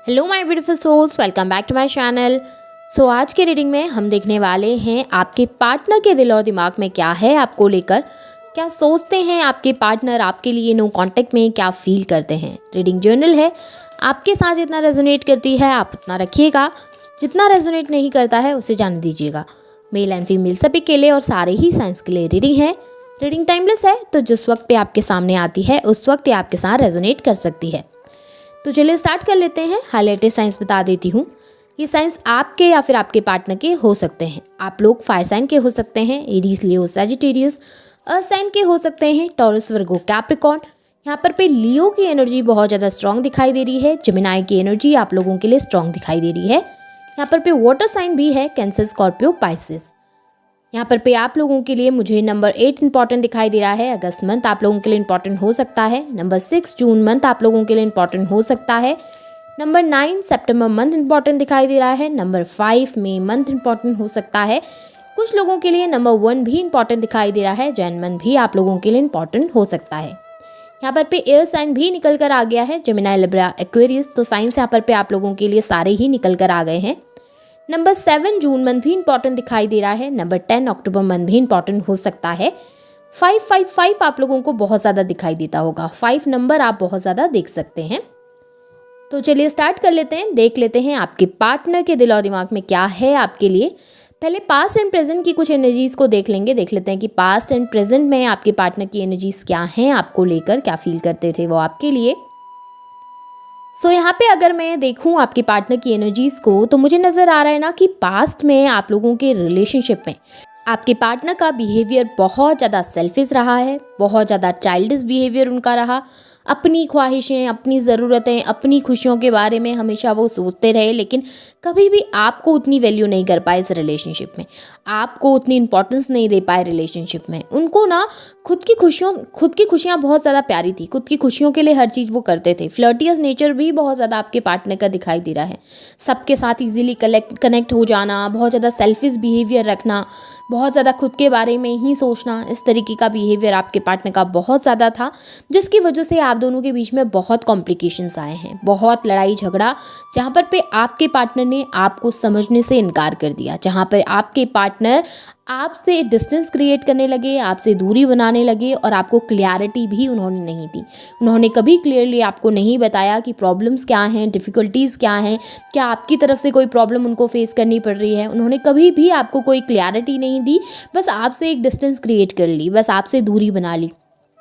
Hello my beautiful souls, welcome back to my channel. आज के reading में हम देखने वाले हैं आपके पार्टनर के दिल और दिमाग में क्या है आपको लेकर, क्या सोचते हैं आपके पार्टनर आपके लिए, नो कांटेक्ट में क्या फील करते हैं। रीडिंग जर्नल है, आपके साथ जितना रेजोनेट करती है आप उतना रखिएगा, जितना रेजोनेट नहीं करता है उसे जाने दीजिएगा। मेल एंड फीमेल सभी के लिए और सारे ही साइंस के लिए रीडिंग है। रीडिंग टाइमलेस है, तो जिस वक्त पे आपके सामने आती है उस वक्त ये आपके साथ रेजोनेट कर सकती है। तो चलिए स्टार्ट कर लेते हैं। हाईलाइटेड साइंस बता देती हूँ। ये साइंस आपके या फिर आपके पार्टनर के हो सकते हैं। आप लोग फायर साइन के हो सकते हैं, एरीज, लियो, सैजिटेरियस। अर्थ साइन के हो सकते हैं, टॉरस, वर्गो, कैप्रिकॉर्न। यहाँ पर पे लियो की एनर्जी बहुत ज़्यादा स्ट्रांग दिखाई दे रही है। जेमिनाई की एनर्जी आप लोगों के लिए स्ट्रांग दिखाई दे रही है। यहाँ पर पे वाटर साइन भी है, कैंसर, स्कॉर्पियो, पाइसेस। यहाँ पर पे आप लोगों के लिए मुझे नंबर 8 इंपॉर्टेंट दिखाई दे रहा है। अगस्त मंथ आप लोगों के लिए इंपॉर्टेंट हो सकता है। नंबर 6 जून मंथ आप लोगों के लिए इंपॉर्टेंट हो सकता है। नंबर 9 सितंबर मंथ इंपॉर्टेंट दिखाई दे रहा है। नंबर 5 मई मंथ इंपॉर्टेंट हो सकता है। कुछ लोगों के लिए नंबर 1 भी इंपॉर्टेंट दिखाई दे रहा है। जैन मंथ भी आप लोगों के लिए इंपॉर्टेंट हो सकता है। यहाँ पर पे एयर साइन भी निकल कर आ गया है, जेमिनी, लिब्रा, एक्वेरियस। तो साइंस यहाँ पर पे आप लोगों के लिए सारे ही निकल कर आ गए हैं। नंबर 7 जून मंथ भी इंपॉर्टेंट दिखाई दे रहा है। नंबर 10 अक्टूबर मंथ भी इंपॉर्टेंट हो सकता है। 555 आप लोगों को बहुत ज़्यादा दिखाई देता होगा। 5 नंबर आप बहुत ज़्यादा देख सकते हैं। तो चलिए स्टार्ट कर लेते हैं, देख लेते हैं आपके पार्टनर के दिल और दिमाग में क्या है आपके लिए। पहले पास्ट एंड प्रेजेंट की कुछ एनर्जीज को देख लेंगे, देख लेते हैं कि पास्ट एंड प्रेजेंट में आपके पार्टनर की एनर्जीज क्या हैं आपको लेकर, क्या फील करते थे वो आपके लिए। यहाँ पे अगर मैं देखूँ आपके पार्टनर की एनर्जीज़ को, तो मुझे नज़र आ रहा है ना कि पास्ट में आप लोगों के रिलेशनशिप में आपके पार्टनर का बिहेवियर बहुत ज़्यादा सेल्फिश रहा है, बहुत ज़्यादा चाइल्डिश बिहेवियर उनका रहा। अपनी ख्वाहिशें, अपनी ज़रूरतें, अपनी खुशियों के बारे में हमेशा वो सोचते रहे, लेकिन कभी भी आपको उतनी वैल्यू नहीं कर पाए इस रिलेशनशिप में, आपको उतनी इंपॉर्टेंस नहीं दे पाए रिलेशनशिप में। उनको ना खुद की खुशियाँ बहुत ज़्यादा प्यारी थी, खुद की खुशियों के लिए हर चीज़ वो करते थे। फ्लर्टियस नेचर भी बहुत ज़्यादा आपके पार्टनर का दिखाई दे रहा है। सबके साथ इजीली कनेक्ट हो जाना, बहुत ज़्यादा सेल्फिश बिहेवियर रखना, बहुत ज़्यादा खुद के बारे में ही सोचना, इस तरीके का बिहेवियर आपके पार्टनर का बहुत ज़्यादा था, जिसकी वजह से आप दोनों के बीच में बहुत कॉम्प्लिकेशंस आए हैं, बहुत लड़ाई झगड़ा, जहाँ पर पे आपके पार्टनर ने आपको समझने से इनकार कर दिया, जहाँ पर आपके पार्टनर आपसे डिस्टेंस क्रिएट करने लगे, आपसे दूरी बनाने लगे, और आपको क्लियरिटी भी उन्होंने नहीं दी। उन्होंने कभी क्लियरली आपको नहीं बताया कि प्रॉब्लम्स क्या हैं, डिफ़िकल्टीज़ क्या हैं, क्या आपकी तरफ से कोई प्रॉब्लम उनको फेस करनी पड़ रही है। उन्होंने कभी भी आपको कोई क्लियरिटी नहीं दी, बस आपसे एक डिस्टेंस क्रिएट कर ली, बस आपसे दूरी बना ली।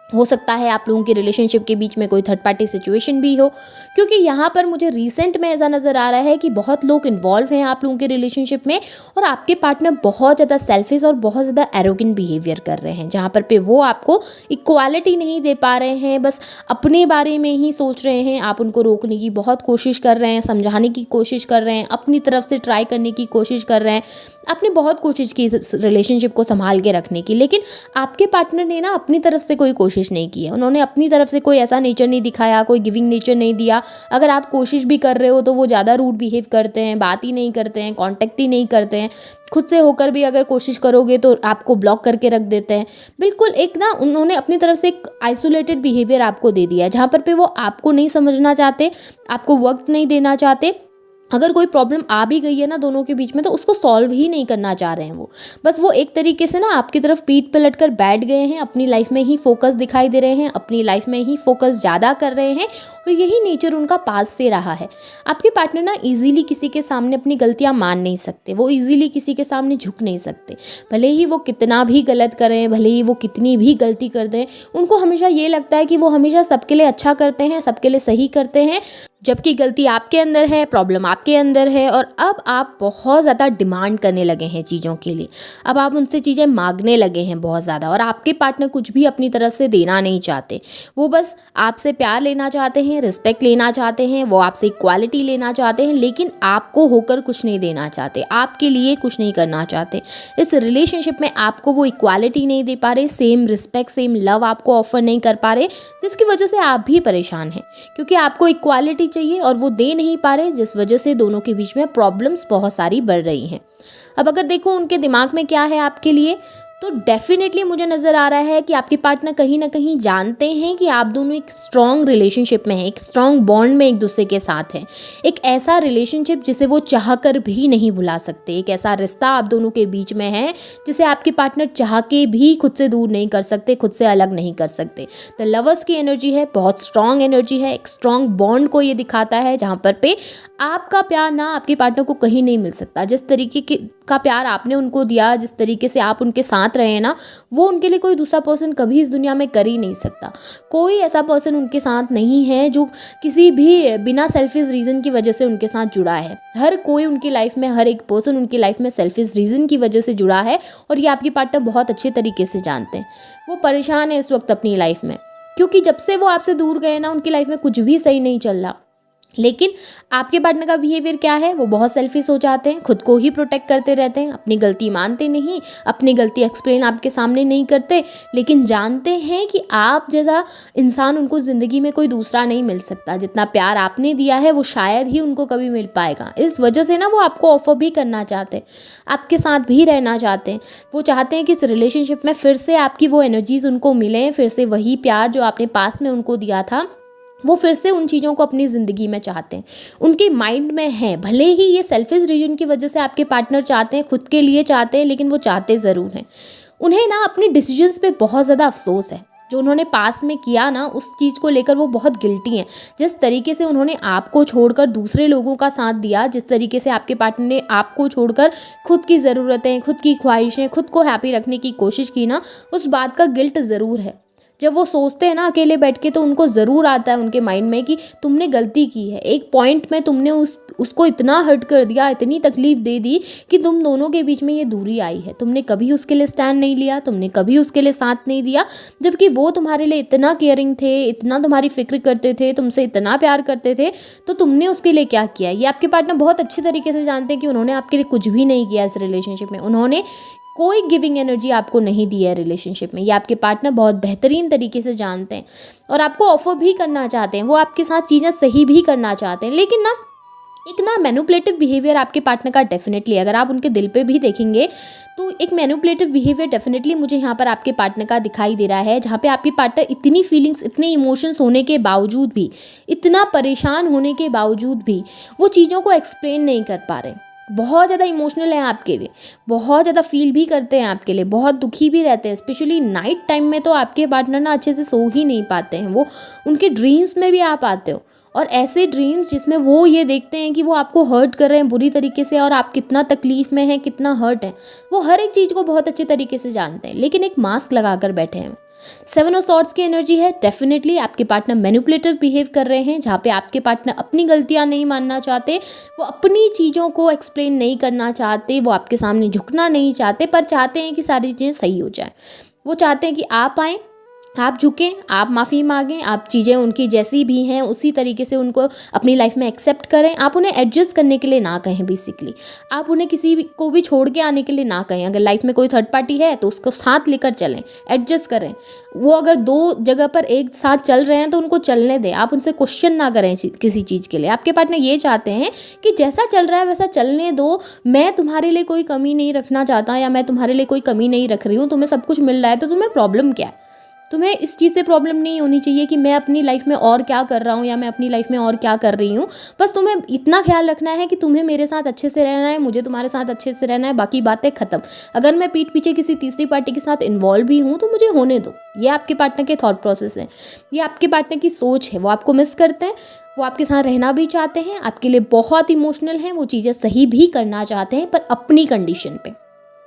हो सकता है आप लोगों के रिलेशनशिप के बीच में कोई थर्ड पार्टी सिचुएशन भी हो, क्योंकि यहाँ पर मुझे रिसेंट में ऐसा नज़र आ रहा है कि बहुत लोग इन्वॉल्व हैं आप लोगों के रिलेशनशिप में, और आपके पार्टनर बहुत ज़्यादा सेल्फिश और बहुत ज़्यादा एरोगेंट बिहेवियर कर रहे हैं, जहाँ पर पे वो आपको इक्वालिटी नहीं दे पा रहे हैं, बस अपने बारे में ही सोच रहे हैं। आप उनको रोकने की बहुत कोशिश कर रहे हैं, समझाने की कोशिश कर रहे हैं, अपनी तरफ से ट्राई करने की कोशिश कर रहे हैं। आपने बहुत कोशिश की रिलेशनशिप को संभाल के रखने की, लेकिन आपके पार्टनर ने ना अपनी तरफ से कोई कोशिश नहीं की है। उन्होंने अपनी तरफ से कोई ऐसा नेचर नहीं दिखाया, कोई गिविंग नेचर नहीं दिया। अगर आप कोशिश भी कर रहे हो तो वो ज़्यादा रूड बिहेव करते हैं, बात ही नहीं करते हैं, कांटेक्ट ही नहीं करते हैं। खुद से होकर भी अगर कोशिश करोगे तो आपको ब्लॉक करके रख देते हैं। बिल्कुल एक ना उन्होंने अपनी तरफ से एक आइसोलेटेड बिहेवियर आपको दे दिया है, जहाँ पर पे वो आपको नहीं समझना चाहते, आपको वक्त नहीं देना चाहते। अगर कोई प्रॉब्लम आ भी गई है ना दोनों के बीच में, तो उसको सॉल्व ही नहीं करना चाह रहे हैं वो। बस वो एक तरीके से ना आपकी तरफ पीठ पलट कर बैठ गए हैं, अपनी लाइफ में ही फोकस दिखाई दे रहे हैं, अपनी लाइफ में ही फोकस ज़्यादा कर रहे हैं, और यही नेचर उनका पास से रहा है। आपके पार्टनर ना इजीली किसी के सामने अपनी गलतियाँ मान नहीं सकते, वो इजीली किसी के सामने झुक नहीं सकते। भले ही वो कितना भी गलत करें, भले ही वो कितनी भी गलती कर दें, उनको हमेशा ये लगता है कि वो हमेशा सबके लिए अच्छा करते हैं, सबके लिए सही करते हैं, जबकि गलती आपके अंदर है, प्रॉब्लम आपके अंदर है। और अब आप बहुत ज़्यादा डिमांड करने लगे हैं चीज़ों के लिए, अब आप उनसे चीज़ें मांगने लगे हैं बहुत ज़्यादा, और आपके पार्टनर कुछ भी अपनी तरफ से देना नहीं चाहते। वो बस आपसे प्यार लेना चाहते हैं, रिस्पेक्ट लेना चाहते हैं, वो आपसे इक्वालिटी लेना चाहते हैं, लेकिन आपको होकर कुछ नहीं देना चाहते, आपके लिए कुछ नहीं करना चाहते। इस रिलेशनशिप में आपको वो इक्वालिटी नहीं दे पा रहे, सेम रिस्पेक्ट, सेम लव आपको ऑफर नहीं कर पा रहे, जिसकी वजह से आप भी परेशान हैं, क्योंकि आपको इक्वालिटी चाहिए और वो दे नहीं पा रहे, जिस वजह से दोनों के बीच में प्रॉब्लम्स बहुत सारी बढ़ रही हैं। अब अगर देखो उनके दिमाग में क्या है आपके लिए, तो डेफिनेटली मुझे नज़र आ रहा है कि आपके पार्टनर कहीं ना कहीं जानते हैं कि आप दोनों एक स्ट्रॉन्ग रिलेशनशिप में हैं, एक स्ट्रॉन्ग बॉन्ड में एक दूसरे के साथ हैं। एक ऐसा रिलेशनशिप जिसे वो चाह कर भी नहीं भुला सकते, एक ऐसा रिश्ता आप दोनों के बीच में है जिसे आपके पार्टनर चाह के भी खुद से दूर नहीं कर सकते, खुद से अलग नहीं कर सकते। तो लवर्स की एनर्जी है, बहुत स्ट्रॉन्ग एनर्जी है, एक स्ट्रॉन्ग बॉन्ड को ये दिखाता है जहाँ पर पे आपका प्यार ना आपके पार्टनर को कहीं नहीं मिल सकता। जिस तरीके का प्यार आपने उनको दिया, जिस तरीके से आप उनके साथ रहे हैं ना, वो उनके लिए कोई दूसरा पर्सन कभी इस दुनिया में कर ही नहीं सकता। कोई ऐसा पर्सन उनके साथ नहीं है जो किसी भी बिना सेल्फिश रीज़न की वजह से उनके साथ जुड़ा है। हर कोई उनकी लाइफ में, हर एक पर्सन उनकी लाइफ में सेल्फिश रीज़न की वजह से जुड़ा है और ये आपके पार्टनर बहुत अच्छे तरीके से जानते हैं। वो परेशान है इस वक्त अपनी लाइफ में, क्योंकि जब से वो आपसे दूर गए ना, उनकी लाइफ में कुछ भी सही नहीं चल रहा। लेकिन आपके पार्टनर का बिहेवियर क्या है, वो बहुत सेल्फिश हो जाते हैं, खुद को ही प्रोटेक्ट करते रहते हैं, अपनी गलती मानते नहीं, अपनी गलती एक्सप्लेन आपके सामने नहीं करते, लेकिन जानते हैं कि आप जैसा इंसान उनको ज़िंदगी में कोई दूसरा नहीं मिल सकता। जितना प्यार आपने दिया है वो शायद ही उनको कभी मिल पाएगा। इस वजह से ना वो आपको ऑफर भी करना चाहते हैं, आपके साथ भी रहना चाहते हैं। वो चाहते हैं कि इस रिलेशनशिप में फिर से आपकी वो एनर्जीज़ उनको मिलें, फिर से वही प्यार जो आपने पास में उनको दिया था, वो फिर से उन चीज़ों को अपनी ज़िंदगी में चाहते हैं, उनके माइंड में है। भले ही ये सेल्फिश रीजन की वजह से आपके पार्टनर चाहते हैं, खुद के लिए चाहते हैं, लेकिन वो चाहते ज़रूर हैं। उन्हें ना अपने डिसीजंस पे बहुत ज़्यादा अफसोस है। जो उन्होंने पास में किया ना, उस चीज़ को लेकर वो बहुत गिल्टी हैं। जिस तरीके से उन्होंने आपको छोड़कर दूसरे लोगों का साथ दिया, जिस तरीके से आपके पार्टनर ने आपको छोड़कर खुद की ज़रूरतें, खुद की ख्वाहिशें, खुद को हैप्पी रखने की कोशिश की ना, उस बात का गिल्ट ज़रूर है। जब वो सोचते हैं ना अकेले बैठ के, तो उनको ज़रूर आता है उनके माइंड में कि तुमने गलती की है। एक पॉइंट में तुमने उसको इतना हर्ट कर दिया, इतनी तकलीफ़ दे दी कि तुम दोनों के बीच में ये दूरी आई है। तुमने कभी उसके लिए स्टैंड नहीं लिया, तुमने कभी उसके लिए साथ नहीं दिया, जबकि वो तुम्हारे लिए इतना केयरिंग थे, इतना तुम्हारी फिक्र करते थे, तुमसे इतना प्यार करते थे, तो तुमने उसके लिए क्या किया? ये आपके पार्टनर बहुत अच्छी तरीके से जानते हैं कि उन्होंने आपके लिए कुछ भी नहीं किया इस रिलेशनशिप में। उन्होंने कोई गिविंग एनर्जी आपको नहीं दी है रिलेशनशिप में। ये आपके पार्टनर बहुत बेहतरीन तरीके से जानते हैं और आपको ऑफर भी करना चाहते हैं। वो आपके साथ चीज़ें सही भी करना चाहते हैं, लेकिन ना एक ना मैनिपुलेटिव बिहेवियर आपके पार्टनर का डेफिनेटली, अगर आप उनके दिल पे भी देखेंगे तो एक मैनिपुलेटिव बिहेवियर डेफिनेटली मुझे यहाँ पर आपके पार्टनर का दिखाई दे रहा है, जहाँ पे आपके पार्टनर इतनी फीलिंग्स, इतने इमोशंस होने के बावजूद भी, इतना परेशान होने के बावजूद भी वो चीज़ों को एक्सप्लेन नहीं कर पा रहे। बहुत ज़्यादा इमोशनल हैं आपके लिए, बहुत ज़्यादा फील भी करते हैं आपके लिए, बहुत दुखी भी रहते हैं। स्पेशली नाइट टाइम में तो आपके पार्टनर ना अच्छे से सो ही नहीं पाते हैं। वो उनके ड्रीम्स में भी आप आते हो, और ऐसे ड्रीम्स जिसमें वो ये देखते हैं कि वो आपको हर्ट कर रहे हैं बुरी तरीके से, और आप कितना तकलीफ़ में हैं, कितना हर्ट है। वो हर एक चीज़ को बहुत अच्छे तरीके से जानते हैं, लेकिन एक मास्क लगा कर बैठे हैं। 7 ऑफ सॉर्ड्स की एनर्जी है। डेफिनेटली आपके पार्टनर मैनिपुलेटिव बिहेव कर रहे हैं, जहाँ पे आपके पार्टनर अपनी गलतियाँ नहीं मानना चाहते, वो अपनी चीज़ों को एक्सप्लेन नहीं करना चाहते, वो आपके सामने झुकना नहीं चाहते, पर चाहते हैं कि सारी चीज़ें सही हो जाए। वो चाहते हैं कि आप आएँ, आप झुकें, आप माफ़ी मांगें, आप चीज़ें उनकी जैसी भी हैं उसी तरीके से उनको अपनी लाइफ में एक्सेप्ट करें। आप उन्हें एडजस्ट करने के लिए ना कहें। बेसिकली आप उन्हें किसी को भी छोड़ के आने के लिए ना कहें। अगर लाइफ में कोई थर्ड पार्टी है तो उसको साथ लेकर चलें, एडजस्ट करें। वो अगर 2 जगह पर एक साथ चल रहे हैं तो उनको चलने दें। आप उनसे क्वेश्चन ना करें किसी चीज़ के लिए। आपके पार्टनर ये चाहते हैं कि जैसा चल रहा है वैसा चलने दो, मैं तुम्हारे लिए कोई कमी नहीं रखना चाहता, या मैं तुम्हारे लिए कोई कमी नहीं रख रही हूँ। तुम्हें सब कुछ मिल रहा है तो तुम्हें प्रॉब्लम क्या है? तुम्हें इस चीज़ से प्रॉब्लम नहीं होनी चाहिए कि मैं अपनी लाइफ में और क्या कर रहा हूँ या मैं अपनी लाइफ में और क्या कर रही हूँ। बस तुम्हें इतना ख्याल रखना है कि तुम्हें मेरे साथ अच्छे से रहना है, मुझे तुम्हारे साथ अच्छे से रहना है, बाकी बातें ख़त्म। अगर मैं पीठ पीछे किसी तीसरी पार्टी के साथ इन्वॉल्व भी हूँ तो मुझे होने दो। ये आपके पार्टनर के थॉट प्रोसेस है, ये आपके पार्टनर की सोच है। वो आपको मिस करते हैं, वो आपके साथ रहना भी चाहते हैं, आपके लिए बहुत इमोशनल हैं, वो चीज़ें सही भी करना चाहते हैं, पर अपनी कंडीशन पे।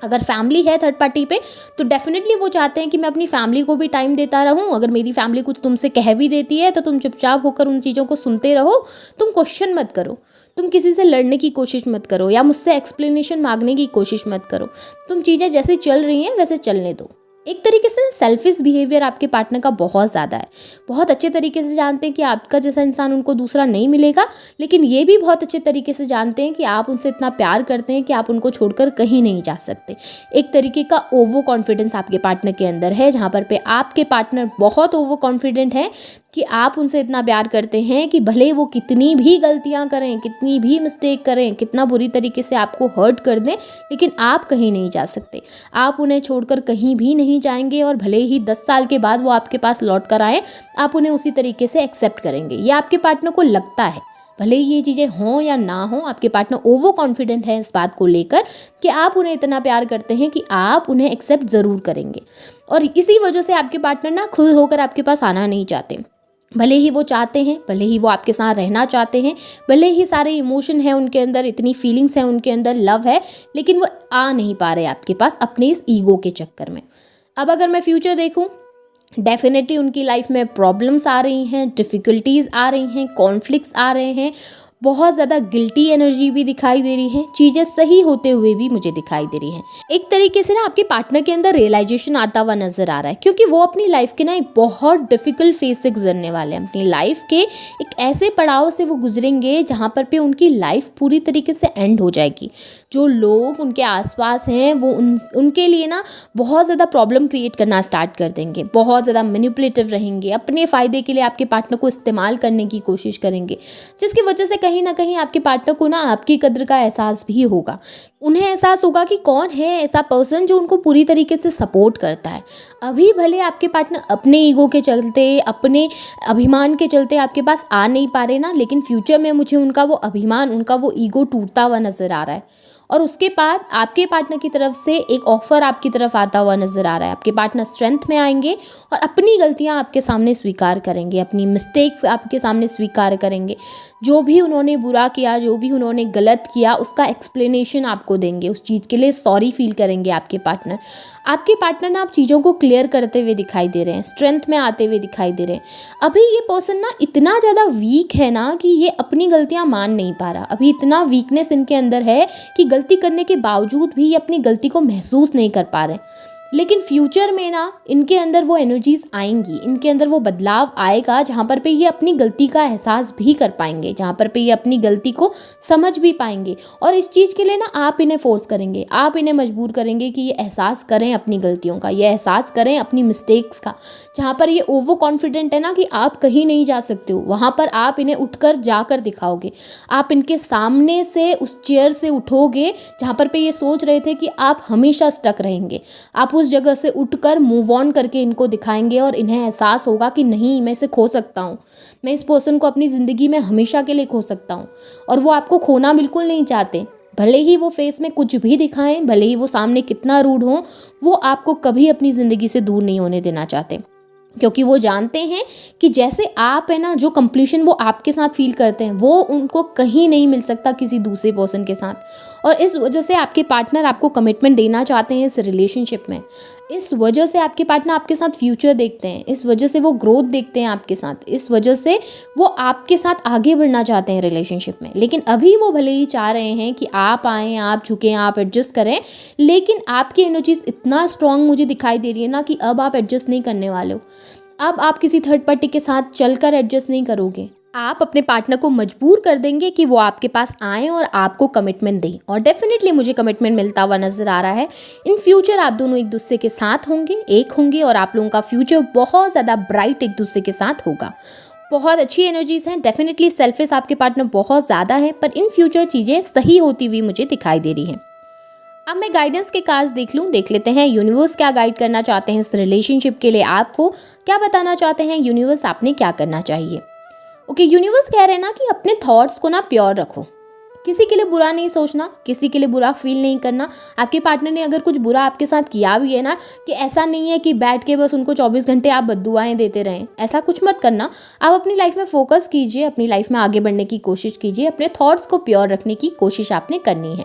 अगर फैमिली है थर्ड पार्टी पे तो डेफिनेटली वो चाहते हैं कि मैं अपनी फैमिली को भी टाइम देता रहूं। अगर मेरी फैमिली कुछ तुमसे कह भी देती है तो तुम चुपचाप होकर उन चीज़ों को सुनते रहो, तुम क्वेश्चन मत करो, तुम किसी से लड़ने की कोशिश मत करो या मुझसे एक्सप्लेनेशन मांगने की कोशिश मत करो। तुम चीज़ें जैसे चल रही हैं वैसे चलने दो। एक तरीके से ना सेल्फिश बिहेवियर आपके पार्टनर का बहुत ज़्यादा है। बहुत अच्छे तरीके से जानते हैं कि आपका जैसा इंसान उनको दूसरा नहीं मिलेगा, लेकिन ये भी बहुत अच्छे तरीके से जानते हैं कि आप उनसे इतना प्यार करते हैं कि आप उनको छोड़कर कहीं नहीं जा सकते। एक तरीके का ओवर कॉन्फिडेंस आपके पार्टनर के अंदर है, जहाँ पर पे आपके पार्टनर बहुत ओवर कॉन्फिडेंट है कि आप उनसे इतना प्यार करते हैं कि भले वो कितनी भी गलतियां करें, कितनी भी मिस्टेक करें, कितना बुरी तरीके से आपको हर्ट कर दें, लेकिन आप कहीं नहीं जा सकते। आप उन्हें छोड़कर कहीं भी नहीं जाएंगे और भले ही 10 साल के बाद वो आपके पास लौट कर आएँ, आप उन्हें उसी तरीके से एक्सेप्ट करेंगे। ये आपके पार्टनर को लगता है, भले ही ये चीज़ें हों या ना हों, आपके पार्टनर ओवर कॉन्फिडेंट है इस बात को लेकर कि आप उन्हें इतना प्यार करते हैं कि आप उन्हें एक्सेप्ट ज़रूर करेंगे। और इसी वजह से आपके पार्टनर ना खुद होकर आपके पास आना नहीं चाहते। भले ही वो चाहते हैं, भले ही वो आपके साथ रहना चाहते हैं, भले ही सारे इमोशन है उनके अंदर, इतनी फीलिंग्स हैं उनके अंदर, लव है, लेकिन वो आ नहीं पा रहे आपके पास अपने इस ईगो के चक्कर में। अब अगर मैं फ्यूचर देखूं, डेफिनेटली उनकी लाइफ में प्रॉब्लम्स आ रही हैं, डिफ़िकल्टीज़ आ रही हैं, कॉन्फ्लिक्ट्स आ रहे हैं, बहुत ज़्यादा गिल्टी एनर्जी भी दिखाई दे रही है, चीज़ें सही होते हुए भी मुझे दिखाई दे रही हैं। एक तरीके से ना आपके पार्टनर के अंदर रियलाइजेशन आता हुआ नज़र आ रहा है, क्योंकि वो अपनी लाइफ के ना एक बहुत डिफ़िकल्ट फेज से गुजरने वाले हैं। अपनी लाइफ के एक ऐसे पड़ाव से वो गुजरेंगे जहाँ पर पे उनकी लाइफ पूरी तरीके से एंड हो जाएगी। जो लोग उनके आसपास हैं वो उनके लिए ना बहुत ज़्यादा प्रॉब्लम क्रिएट करना स्टार्ट कर देंगे, बहुत ज़्यादा मैनिपुलेटिव रहेंगे, अपने फ़ायदे के लिए आपके पार्टनर को इस्तेमाल करने की कोशिश करेंगे, जिसकी वजह से कहीं ना कहीं आपके पार्टनर को ना आपकी कद्र का एहसास भी होगा। उन्हें एहसास होगा कि कौन है ऐसा पर्सन जो उनको पूरी तरीके से सपोर्ट करता है। अभी भले आपके पार्टनर अपने ईगो के चलते, अपने अभिमान के चलते आपके पास आ नहीं पा रहे ना, लेकिन फ्यूचर में मुझे उनका वो अभिमान, उनका वो ईगो टूटता हुआ नज़र आ रहा है। और उसके बाद आपके पार्टनर की तरफ से एक ऑफ़र आपकी तरफ आता हुआ नज़र आ रहा है। आपके पार्टनर स्ट्रेंथ में आएंगे और अपनी गलतियां आपके सामने स्वीकार करेंगे, अपनी मिस्टेक्स आपके सामने स्वीकार करेंगे। जो भी उन्होंने बुरा किया, जो भी उन्होंने गलत किया, उसका एक्सप्लेनेशन आपको देंगे, उस चीज़ के लिए सॉरी फील करेंगे आपके पार्टनर। आपके पार्टनर ना आप चीज़ों को क्लियर करते हुए दिखाई दे रहे हैं, स्ट्रेंथ में आते हुए दिखाई दे रहे हैं। अभी ये पर्सन ना इतना ज़्यादा वीक है ना कि ये अपनी गलतियाँ मान नहीं पा रहा। अभी इतना वीकनेस इनके अंदर है कि गलती करने के बावजूद भी ये अपनी गलती को महसूस नहीं कर पा रहे। लेकिन फ्यूचर में ना इनके अंदर वो एनर्जीज आएंगी, इनके अंदर वो बदलाव आएगा जहाँ पर पे ये अपनी गलती का एहसास भी कर पाएंगे, जहाँ पर पे ये अपनी गलती को समझ भी पाएंगे। और इस चीज़ के लिए ना आप इन्हें फोर्स करेंगे, आप इन्हें मजबूर करेंगे कि ये एहसास करें अपनी गलतियों का, ये एहसास करें अपनी मिस्टेक्स का। जहाँ पर ये ओवर कॉन्फिडेंट है ना कि आप कहीं नहीं जा सकते हो, वहाँ पर आप इन्हें उठकर जाकर दिखाओगे। आप इनके सामने से उस चेयर से उठोगे जहाँ पर पे ये सोच रहे थे कि आप हमेशा स्टक रहेंगे। आप उस जगह से उठकर मूव ऑन करके इनको दिखाएंगे और इन्हें एहसास होगा कि नहीं, मैं इसे खो सकता हूँ, मैं इस पर्सन को अपनी ज़िंदगी में हमेशा के लिए खो सकता हूँ। और वो आपको खोना बिल्कुल नहीं चाहते। भले ही वो फेस में कुछ भी दिखाएं, भले ही वो सामने कितना रूड हो, वो आपको कभी अपनी ज़िंदगी से दूर नहीं होने देना चाहते, क्योंकि वो जानते हैं कि जैसे आप है ना, जो कंप्लीशन वो आपके साथ फील करते हैं वो उनको कहीं नहीं मिल सकता किसी दूसरे पर्सन के साथ। और इस वजह से आपके पार्टनर आपको कमिटमेंट देना चाहते हैं इस रिलेशनशिप में। इस वजह से आपके पार्टनर आपके साथ फ्यूचर देखते हैं, इस वजह से वो ग्रोथ देखते हैं आपके साथ, इस वजह से वो आपके साथ आगे बढ़ना चाहते हैं रिलेशनशिप में। लेकिन अभी वो भले ही चाह रहे हैं कि आप आएँ, आप झुकें, आप एडजस्ट करें, लेकिन आपकी एनर्जीज इतना स्ट्रांग मुझे दिखाई दे रही है ना कि अब आप एडजस्ट नहीं करने वाले हो। अब आप किसी थर्ड पार्टी के साथ चलकर एडजस्ट नहीं करोगे। आप अपने पार्टनर को मजबूर कर देंगे कि वो आपके पास आए और आपको कमिटमेंट दें। और डेफिनेटली मुझे कमिटमेंट मिलता हुआ नज़र आ रहा है। इन फ्यूचर आप दोनों एक दूसरे के साथ होंगे, एक होंगे, और आप लोगों का फ्यूचर बहुत ज़्यादा ब्राइट एक दूसरे के साथ होगा। बहुत अच्छी एनर्जीज हैं। डेफिनेटली सेल्फिश आपके पार्टनर बहुत ज़्यादा है, पर इन फ्यूचर चीज़ें सही होती हुई मुझे दिखाई दे रही हैं। अब मैं गाइडेंस के कार्ड्स देख लेते हैं यूनिवर्स क्या गाइड करना चाहते हैं इस रिलेशनशिप के लिए, आपको क्या बताना चाहते हैं यूनिवर्स, आपने क्या करना चाहिए। ओके, यूनिवर्स कह रहे हैं ना कि अपने थॉट्स को ना प्योर रखो, किसी के लिए बुरा नहीं सोचना, किसी के लिए बुरा फील नहीं करना। आपके पार्टनर ने अगर कुछ बुरा आपके साथ किया भी है ना, कि ऐसा नहीं है कि बैठ के बस उनको 24 घंटे आप बद्दुआएं देते रहें, ऐसा कुछ मत करना। आप अपनी लाइफ में फोकस कीजिए, अपनी लाइफ में आगे बढ़ने की कोशिश कीजिए, अपने थॉट्स को प्योर रखने की कोशिश आपने करनी है।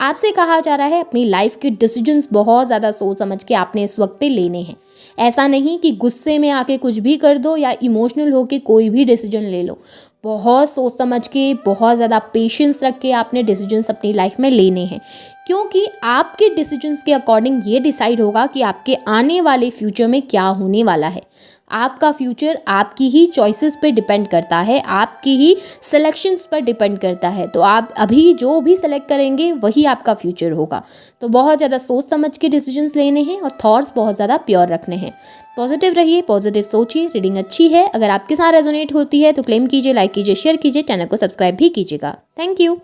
आपसे कहा जा रहा है अपनी लाइफ के डिसीजंस बहुत ज़्यादा सोच समझ के आपने इस वक्त पे लेने हैं। ऐसा नहीं कि गुस्से में आके कुछ भी कर दो या इमोशनल होके कोई भी डिसीजन ले लो। बहुत सोच समझ के, बहुत ज़्यादा पेशेंस रख के आपने डिसीजंस अपनी लाइफ में लेने हैं, क्योंकि आपके डिसीजंस के अकॉर्डिंग ये डिसाइड होगा कि आपके आने वाले फ्यूचर में क्या होने वाला है। आपका फ्यूचर आपकी ही चॉइसेस पे डिपेंड करता है, आपकी ही सिलेक्शंस पर डिपेंड करता है। तो आप अभी जो भी सेलेक्ट करेंगे वही आपका फ्यूचर होगा। तो बहुत ज़्यादा सोच समझ के डिसीजंस लेने हैं और थॉट्स बहुत ज़्यादा प्योर रखने हैं। पॉजिटिव रहिए, पॉजिटिव सोचिए। रीडिंग अच्छी है, अगर आपके साथ रेजोनेट होती है तो क्लेम कीजिए, लाइक कीजिए, शेयर कीजिए, चैनल को सब्सक्राइब भी कीजिएगा। Thank you.